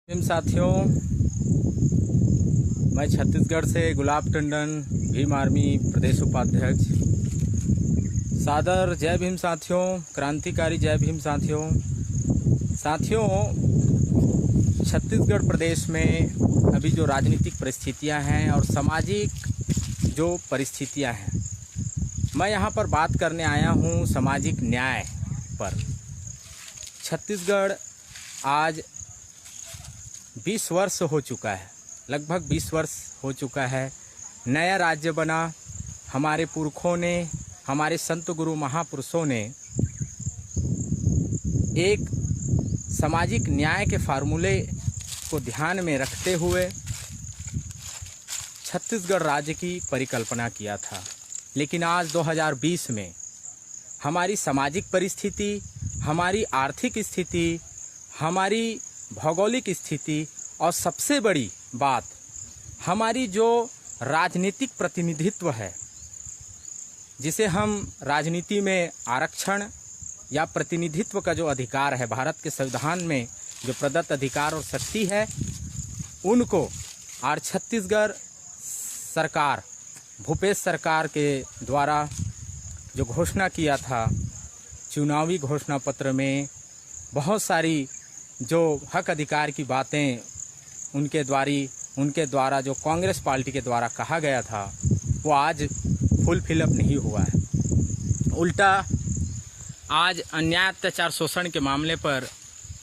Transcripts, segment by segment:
साथियों, मैं छत्तीसगढ़ से गुलाब टंडन, भीम आर्मी प्रदेश उपाध्यक्ष। सादर जय भीम साथियों, क्रांतिकारी जय भीम साथियों। छत्तीसगढ़ प्रदेश में अभी जो राजनीतिक परिस्थितियां हैं और सामाजिक जो परिस्थितियां हैं, मैं यहां पर बात करने आया हूं सामाजिक न्याय पर। छत्तीसगढ़ आज 20 वर्ष हो चुका है, लगभग 20 वर्ष हो चुका है। नया राज्य बना। हमारे पुरखों ने, हमारे संत गुरु महापुरुषों ने एक सामाजिक न्याय के फार्मूले को ध्यान में रखते हुए छत्तीसगढ़ राज्य की परिकल्पना किया था। लेकिन आज 2020 में हमारी सामाजिक परिस्थिति, हमारी आर्थिक स्थिति, हमारी भौगोलिक स्थिति और सबसे बड़ी बात हमारी जो राजनीतिक प्रतिनिधित्व है, जिसे हम राजनीति में आरक्षण या प्रतिनिधित्व का जो अधिकार है, भारत के संविधान में जो प्रदत्त अधिकार और शक्ति है, उनको और छत्तीसगढ़ सरकार, भूपेश सरकार के द्वारा जो घोषणा किया था चुनावी घोषणा पत्र में, बहुत सारी जो हक अधिकार की बातें उनके द्वारा जो कांग्रेस पार्टी के द्वारा कहा गया था, वो आज फुल फिलअप नहीं हुआ है। उल्टा आज अन्याय, अत्याचार, शोषण के मामले पर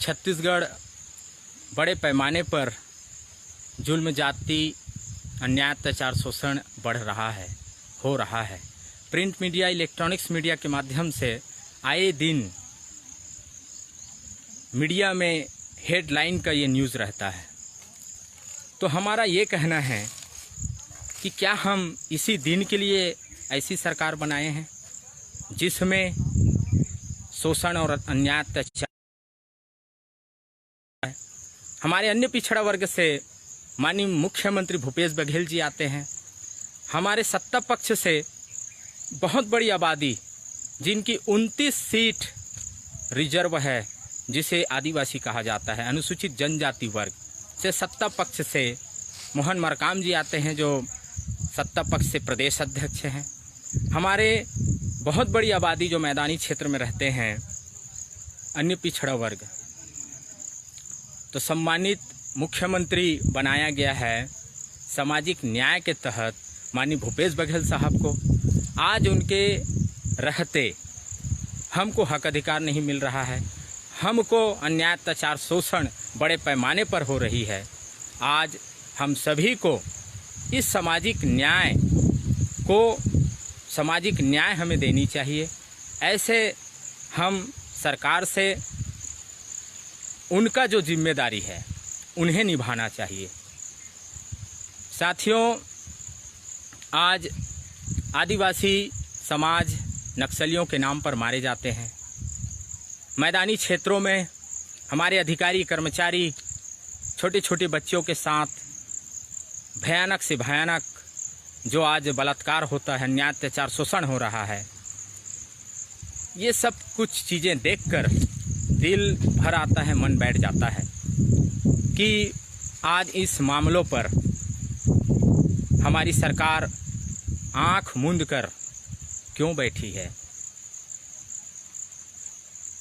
छत्तीसगढ़ बड़े पैमाने पर जुल्म, जाति, अन्याय, अत्याचार, शोषण बढ़ रहा है, हो रहा है। प्रिंट मीडिया, इलेक्ट्रॉनिक्स मीडिया के माध्यम से आए दिन मीडिया में हेडलाइन का ये न्यूज़ रहता है। तो हमारा ये कहना है कि क्या हम इसी दिन के लिए ऐसी सरकार बनाए हैं जिसमें शोषण और अन्याय, अत्याचार। हमारे अन्य पिछड़ा वर्ग से माननीय मुख्यमंत्री भूपेश बघेल जी आते हैं। हमारे सत्ता पक्ष से बहुत बड़ी आबादी, जिनकी 29 सीट रिजर्व है, जिसे आदिवासी कहा जाता है, अनुसूचित जनजाति वर्ग से सत्ता पक्ष से मोहन मरकाम जी आते हैं, जो सत्ता पक्ष से प्रदेश अध्यक्ष हैं। हमारे बहुत बड़ी आबादी जो मैदानी क्षेत्र में रहते हैं, अन्य पिछड़ा वर्ग। तो सम्मानित मुख्यमंत्री बनाया गया है सामाजिक न्याय के तहत माननीय भूपेश बघेल साहब को। आज उनके रहते हमको हक अधिकार नहीं मिल रहा है, हमको अन्याय, अत्याचार, शोषण बड़े पैमाने पर हो रही है। आज हम सभी को इस सामाजिक न्याय हमें देनी चाहिए। ऐसे हम सरकार से उनका जो जिम्मेदारी है उन्हें निभाना चाहिए। साथियों, आज आदिवासी समाज नक्सलियों के नाम पर मारे जाते हैं। मैदानी क्षेत्रों में हमारे अधिकारी, कर्मचारी छोटे छोटे बच्चों के साथ भयानक से भयानक जो आज बलात्कार होता है, अन्याय, अत्याचार, शोषण हो रहा है। ये सब कुछ चीज़ें देखकर दिल भर आता है, मन बैठ जाता है कि आज इस मामलों पर हमारी सरकार आंख मूंद कर क्यों बैठी है।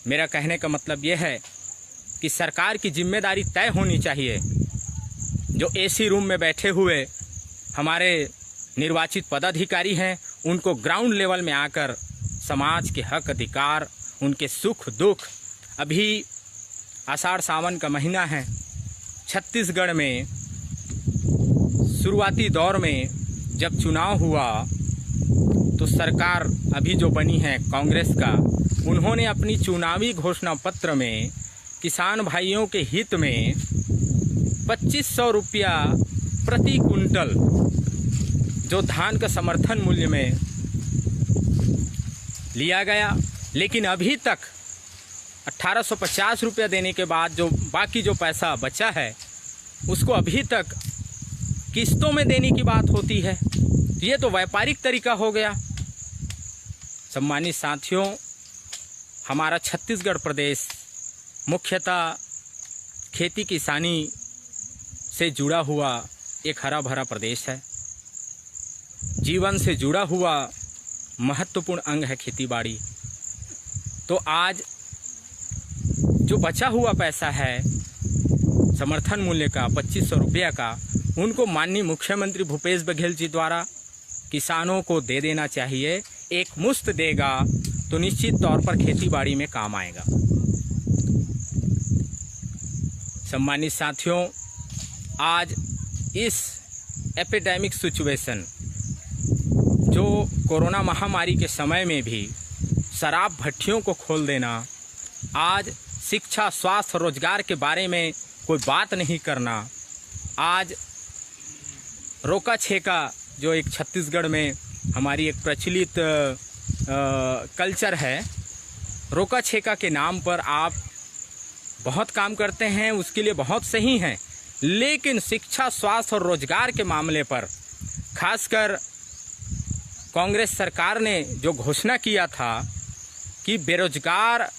मेरा कहने का मतलब यह है कि सरकार की जिम्मेदारी तय होनी चाहिए। जो एसी रूम में बैठे हुए हमारे निर्वाचित पदाधिकारी हैं, उनको ग्राउंड लेवल में आकर समाज के हक अधिकार, उनके सुख दुख। अभी आषाढ़ सावन का महीना है। छत्तीसगढ़ में शुरुआती दौर में जब चुनाव हुआ तो सरकार अभी जो बनी है कांग्रेस का, उन्होंने अपनी चुनावी घोषणा पत्र में किसान भाइयों के हित में 2500 रुपया प्रति कुंटल जो धान का समर्थन मूल्य में लिया गया। लेकिन अभी तक 1850 रुपया देने के बाद जो बाकी जो पैसा बचा है, उसको अभी तक किस्तों में देने की बात होती है। ये तो व्यापारिक तरीका हो गया। सम्मानित साथियों, हमारा छत्तीसगढ़ प्रदेश मुख्यतः खेती किसानी से जुड़ा हुआ एक हरा भरा प्रदेश है। जीवन से जुड़ा हुआ महत्वपूर्ण अंग है खेतीबाड़ी। तो आज जो बचा हुआ पैसा है समर्थन मूल्य का 2500 रुपया का, उनको माननीय मुख्यमंत्री भूपेश बघेल जी द्वारा किसानों को दे देना चाहिए। एक मुश्त देगा तो निश्चित तौर पर खेतीबाड़ी में काम आएगा। सम्मानित साथियों, आज इस एपिडेमिक सिचुएशन, जो कोरोना महामारी के समय में भी शराब भट्टियों को खोल देना, आज शिक्षा, स्वास्थ्य, रोजगार के बारे में कोई बात नहीं करना, आज रोका छेका जो एक छत्तीसगढ़ में हमारी एक प्रचलित कल्चर है, रोका छेका के नाम पर आप बहुत काम करते हैं, उसके लिए बहुत सही हैं, लेकिन शिक्षा, स्वास्थ्य और रोजगार के मामले पर खासकर कांग्रेस सरकार ने जो घोषणा किया था कि बेरोजगार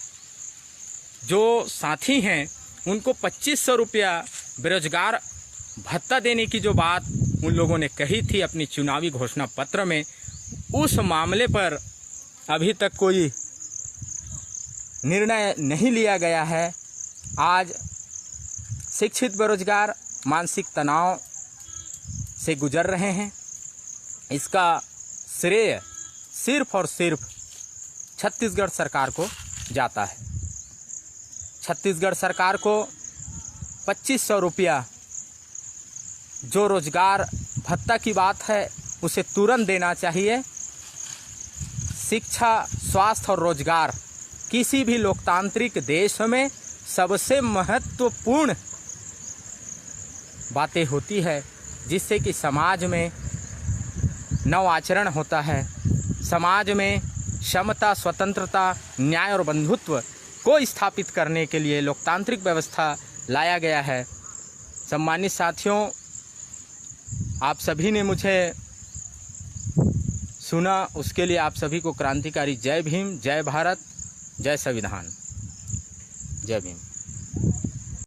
जो साथी हैं उनको 2500 रुपया बेरोजगार भत्ता देने की जो बात उन लोगों ने कही थी अपनी चुनावी घोषणा पत्र में, उस मामले पर अभी तक कोई निर्णय नहीं लिया गया है। आज शिक्षित बेरोजगार मानसिक तनाव से गुजर रहे हैं। इसका श्रेय सिर्फ और सिर्फ छत्तीसगढ़ सरकार को जाता है। छत्तीसगढ़ सरकार को 2500 रुपया जो रोजगार भत्ता की बात है उसे तुरंत देना चाहिए। शिक्षा, स्वास्थ्य और रोजगार किसी भी लोकतांत्रिक देश में सबसे महत्वपूर्ण बातें होती है, जिससे कि समाज में नव आचरण होता है। समाज में समता, स्वतंत्रता, न्याय और बंधुत्व को स्थापित करने के लिए लोकतांत्रिक व्यवस्था लाया गया है। सम्मानित साथियों, आप सभी ने मुझे सुना, उसके लिए आप सभी को क्रांतिकारी जय भीम, जय भारत, जय संविधान, जय भीम।